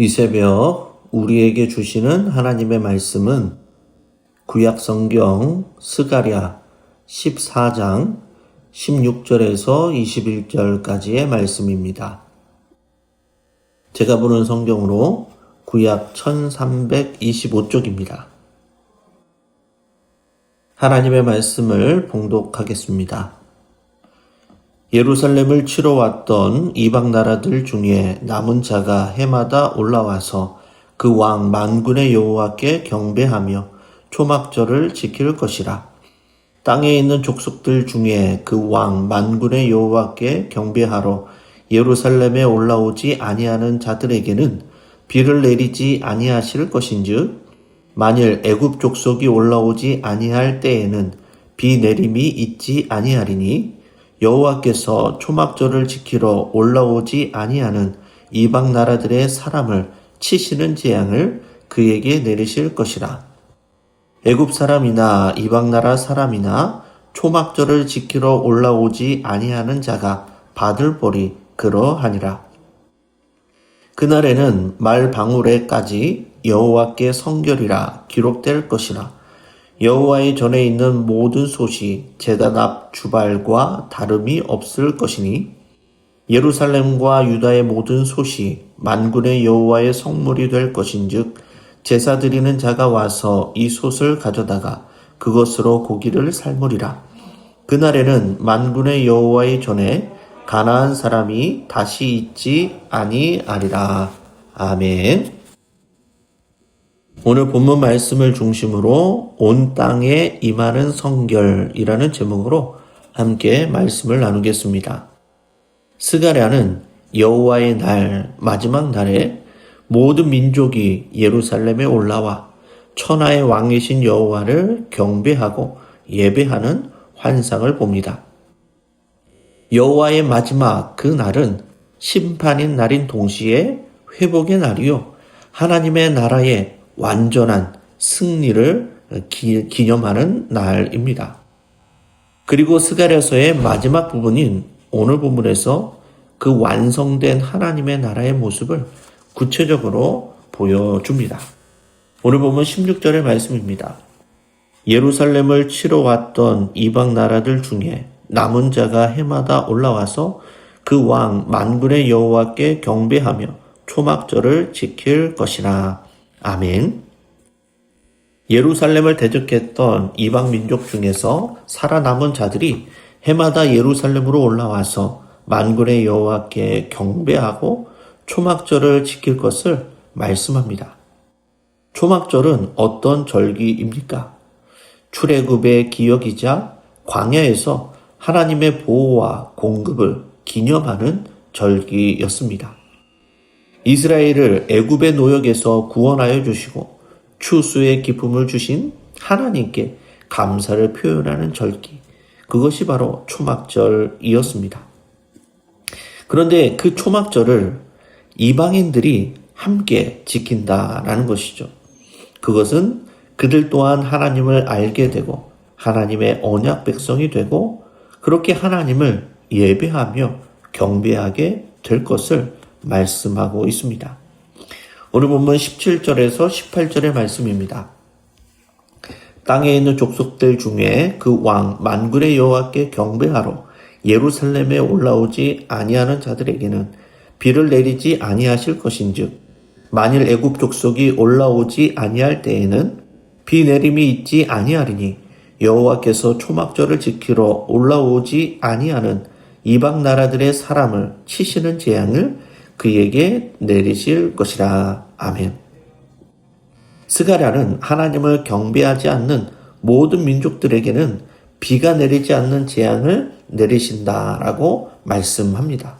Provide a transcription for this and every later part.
이 새벽 우리에게 주시는 하나님의 말씀은 구약 성경 스가랴 14장 16절에서 21절까지의 말씀입니다. 제가 보는 성경으로 구약 1325쪽입니다. 하나님의 말씀을 봉독하겠습니다. 예루살렘을 치러 왔던 이방 나라들 중에 남은 자가 해마다 올라와서 그 왕 만군의 여호와께 경배하며 초막절을 지킬 것이라. 땅에 있는 족속들 중에 그 왕 만군의 여호와께 경배하러 예루살렘에 올라오지 아니하는 자들에게는 비를 내리지 아니하실 것인즉 만일 애굽 족속이 올라오지 아니할 때에는 비 내림이 있지 아니하리니 여호와께서 초막절을 지키러 올라오지 아니하는 이방 나라들의 사람을 치시는 재앙을 그에게 내리실 것이라. 애굽 사람이나 이방 나라 사람이나 초막절을 지키러 올라오지 아니하는 자가 받을 벌이 그러하니라. 그날에는 말 방울에까지 여호와께 성결이라 기록될 것이라. 여호와의 전에 있는 모든 솥이 제단 앞 주발과 다름이 없을 것이니 예루살렘과 유다의 모든 솥이 만군의 여호와의 성물이 될 것인즉 제사 드리는 자가 와서 이 솥을 가져다가 그것으로 고기를 삶으리라. 그날에는 만군의 여호와의 전에 가나안 사람이 다시 있지 아니하리라. 아멘. 오늘 본문 말씀을 중심으로 온 땅에 임하는 성결이라는 제목으로 함께 말씀을 나누겠습니다. 스가랴는 여호와의 날, 마지막 날에 모든 민족이 예루살렘에 올라와 천하의 왕이신 여호와를 경배하고 예배하는 환상을 봅니다. 여호와의 마지막 그 날은 심판인 날인 동시에 회복의 날이요 하나님의 나라의 완전한 승리를 기념하는 날입니다. 그리고 스가랴서의 마지막 부분인 오늘 본문에서 그 완성된 하나님의 나라의 모습을 구체적으로 보여줍니다. 오늘 본문 16절의 말씀입니다. 예루살렘을 치러 왔던 이방 나라들 중에 남은 자가 해마다 올라와서 그 왕 만군의 여호와께 경배하며 초막절을 지킬 것이라. 아멘. 예루살렘을 대적했던 이방 민족 중에서 살아남은 자들이 해마다 예루살렘으로 올라와서 만군의 여호와께 경배하고 초막절을 지킬 것을 말씀합니다. 초막절은 어떤 절기입니까? 출애굽의 기억이자 광야에서 하나님의 보호와 공급을 기념하는 절기였습니다. 이스라엘을 애굽의 노역에서 구원하여 주시고 추수의 기쁨을 주신 하나님께 감사를 표현하는 절기, 그것이 바로 초막절이었습니다. 그런데 그 초막절을 이방인들이 함께 지킨다라는 것이죠. 그것은 그들 또한 하나님을 알게 되고 하나님의 언약 백성이 되고 그렇게 하나님을 예배하며 경배하게 될 것을 말씀하고 있습니다. 오늘 본문 17절에서 18절의 말씀입니다. 땅에 있는 족속들 중에 그 왕 만군의 여호와께 경배하러 예루살렘에 올라오지 아니하는 자들에게는 비를 내리지 아니하실 것인즉 만일 애굽 족속이 올라오지 아니할 때에는 비 내림이 있지 아니하리니 여호와께서 초막절을 지키러 올라오지 아니하는 이방 나라들의 사람을 치시는 재앙을 그에게 내리실 것이라. 아멘. 스가랴는 하나님을 경배하지 않는 모든 민족들에게는 비가 내리지 않는 재앙을 내리신다라고 말씀합니다.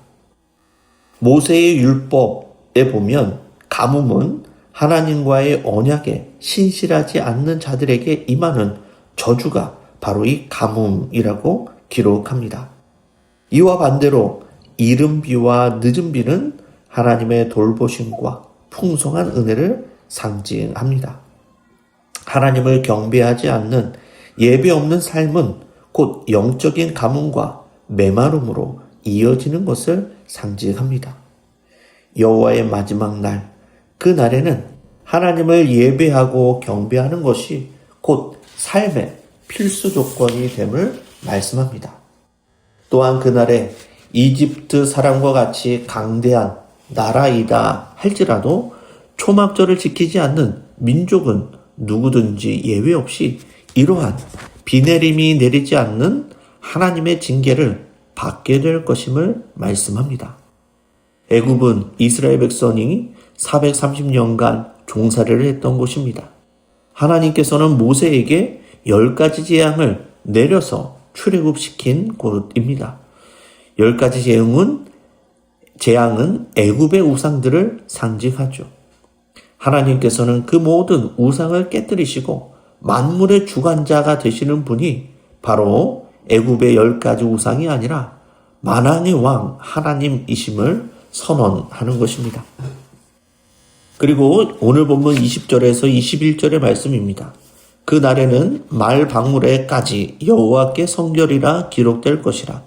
모세의 율법에 보면 가뭄은 하나님과의 언약에 신실하지 않는 자들에게 임하는 저주가 바로 이 가뭄이라고 기록합니다. 이와 반대로 이른 비와 늦은 비는 하나님의 돌보심과 풍성한 은혜를 상징합니다. 하나님을 경배하지 않는 예배 없는 삶은 곧 영적인 가뭄과 메마름으로 이어지는 것을 상징합니다. 여호와의 마지막 날, 그 날에는 하나님을 예배하고 경배하는 것이 곧 삶의 필수 조건이 됨을 말씀합니다. 또한 그날에 이집트 사람과 같이 강대한 나라이다 할지라도 초막절을 지키지 않는 민족은 누구든지 예외 없이 이러한 비 내림이 내리지 않는 하나님의 징계를 받게 될 것임을 말씀합니다. 애굽은 이스라엘 백성이 430년간 종살이를 했던 곳입니다. 하나님께서는 모세에게 10가지 재앙을 내려서 출애굽시킨 곳입니다. 10가지 재앙은 애굽의 우상들을 상징하죠. 하나님께서는 그 모든 우상을 깨뜨리시고 만물의 주관자가 되시는 분이 바로 애굽의 10가지 우상이 아니라 만왕의 왕 하나님이심을 선언하는 것입니다. 그리고 오늘 본문 20절에서 21절의 말씀입니다. 그 날에는 말 방울에까지 여호와께 성결이라 기록될 것이라.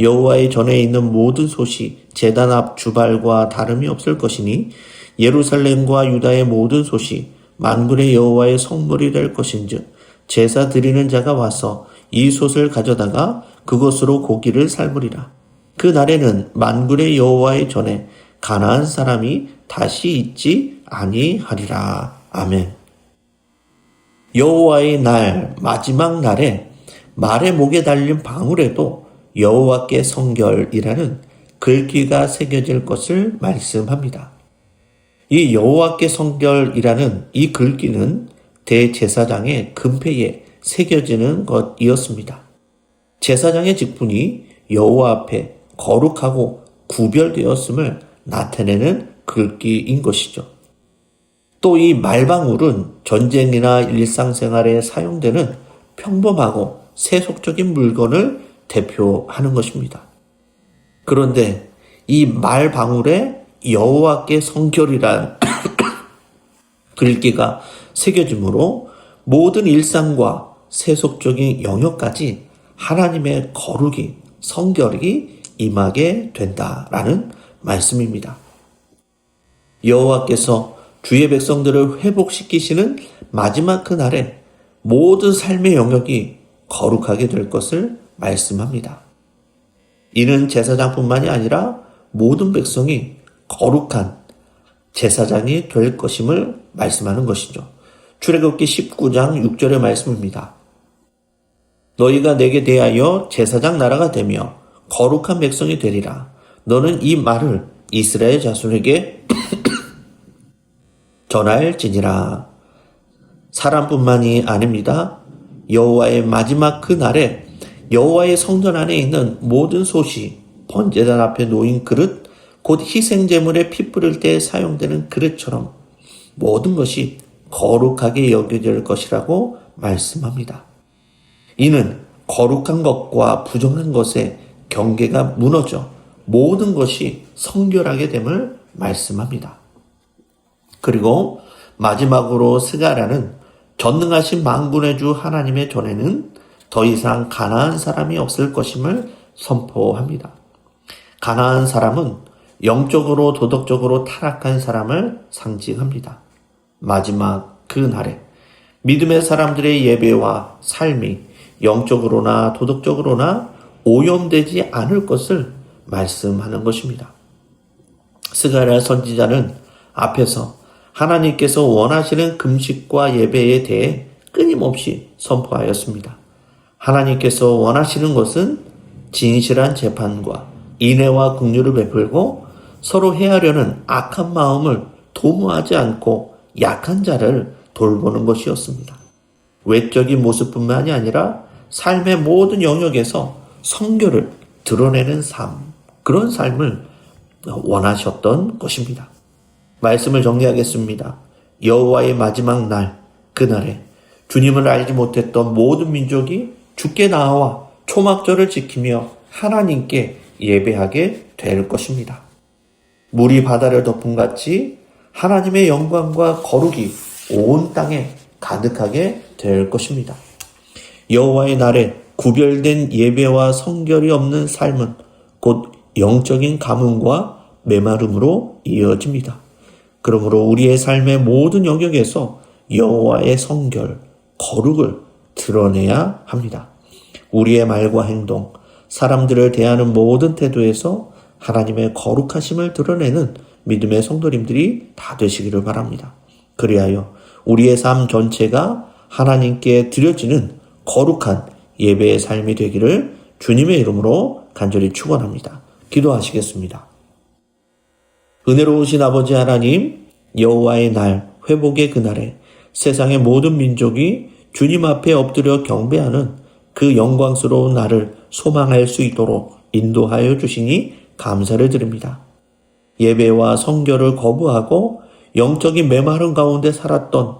여호와의 전에 있는 모든 솥이 제단 앞 주발과 다름이 없을 것이니 예루살렘과 유다의 모든 솥이 만군의 여호와의 성물이 될 것인즉 제사 드리는 자가 와서 이 솥을 가져다가 그것으로 고기를 삶으리라. 그 날에는 만군의 여호와의 전에 가나안 사람이 다시 있지 아니하리라. 아멘. 여호와의 날 마지막 날에 말의 목에 달린 방울에도 여호와께 성결이라는 글귀가 새겨질 것을 말씀합니다. 이 여호와께 성결이라는 이 글귀는 대제사장의 금패에 새겨지는 것이었습니다. 제사장의 직분이 여호와 앞에 거룩하고 구별되었음을 나타내는 글귀인 것이죠. 또 이 말방울은 전쟁이나 일상생활에 사용되는 평범하고 세속적인 물건을 대표하는 것입니다. 그런데 이 말방울에 여호와께 성결이란 글귀가 새겨지므로 모든 일상과 세속적인 영역까지 하나님의 거룩이, 성결이 임하게 된다라는 말씀입니다. 여호와께서 주의 백성들을 회복시키시는 마지막 그날에 모든 삶의 영역이 거룩하게 될 것을 말씀합니다. 이는 제사장뿐만이 아니라 모든 백성이 거룩한 제사장이 될 것임을 말씀하는 것이죠. 출애굽기 19장 6절의 말씀입니다. 너희가 내게 대하여 제사장 나라가 되며 거룩한 백성이 되리라. 너는 이 말을 이스라엘 자손에게 전할지니라. 사람뿐만이 아닙니다. 여호와의 마지막 그 날에 여호와의 성전 안에 있는 모든 솥이 번제단 앞에 놓인 그릇, 곧 희생제물에 피 뿌릴 때 사용되는 그릇처럼 모든 것이 거룩하게 여겨질 것이라고 말씀합니다. 이는 거룩한 것과 부정한 것의 경계가 무너져 모든 것이 성결하게 됨을 말씀합니다. 그리고 마지막으로 스가랴는 전능하신 만군의 주 하나님의 전에는 더 이상 가나안 사람이 없을 것임을 선포합니다. 가나안 사람은 영적으로 도덕적으로 타락한 사람을 상징합니다. 마지막 그 날에 믿음의 사람들의 예배와 삶이 영적으로나 도덕적으로나 오염되지 않을 것을 말씀하는 것입니다. 스가랴 선지자는 앞에서 하나님께서 원하시는 금식과 예배에 대해 끊임없이 선포하였습니다. 하나님께서 원하시는 것은 진실한 재판과 인애와 긍휼을 베풀고 서로 해하려는 악한 마음을 도모하지 않고 약한 자를 돌보는 것이었습니다. 외적인 모습뿐만이 아니라 삶의 모든 영역에서 성결을 드러내는 삶, 그런 삶을 원하셨던 것입니다. 말씀을 정리하겠습니다. 여호와의 마지막 날, 그날에 주님을 알지 못했던 모든 민족이 주께 나와 초막절을 지키며 하나님께 예배하게 될 것입니다. 물이 바다를 덮음같이 하나님의 영광과 거룩이 온 땅에 가득하게 될 것입니다. 여호와의 날에 구별된 예배와 성결이 없는 삶은 곧 영적인 가뭄과 메마름으로 이어집니다. 그러므로 우리의 삶의 모든 영역에서 여호와의 성결, 거룩을 드러내야 합니다. 우리의 말과 행동, 사람들을 대하는 모든 태도에서 하나님의 거룩하심을 드러내는 믿음의 성도님들이 다 되시기를 바랍니다. 그리하여 우리의 삶 전체가 하나님께 드려지는 거룩한 예배의 삶이 되기를 주님의 이름으로 간절히 축원합니다. 기도하시겠습니다. 은혜로우신 아버지 하나님, 여호와의 날, 회복의 그날에 세상의 모든 민족이 주님 앞에 엎드려 경배하는 그 영광스러운 날을 소망할 수 있도록 인도하여 주시니 감사를 드립니다. 예배와 성결을 거부하고 영적인 메마른 가운데 살았던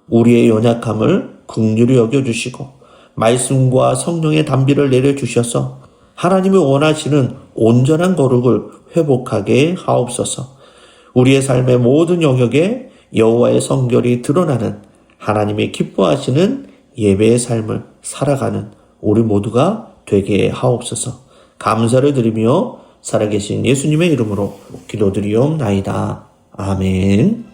우리의 연약함을 긍휼히 여겨주시고 말씀과 성령의 단비를 내려주셔서 하나님이 원하시는 온전한 거룩을 회복하게 하옵소서. 우리의 삶의 모든 영역에 여호와의 성결이 드러나는 하나님의 기뻐하시는 예배의 삶을 살아가는 우리 모두가 되게 하옵소서. 감사를 드리며 살아계신 예수님의 이름으로 기도드리옵나이다. 아멘.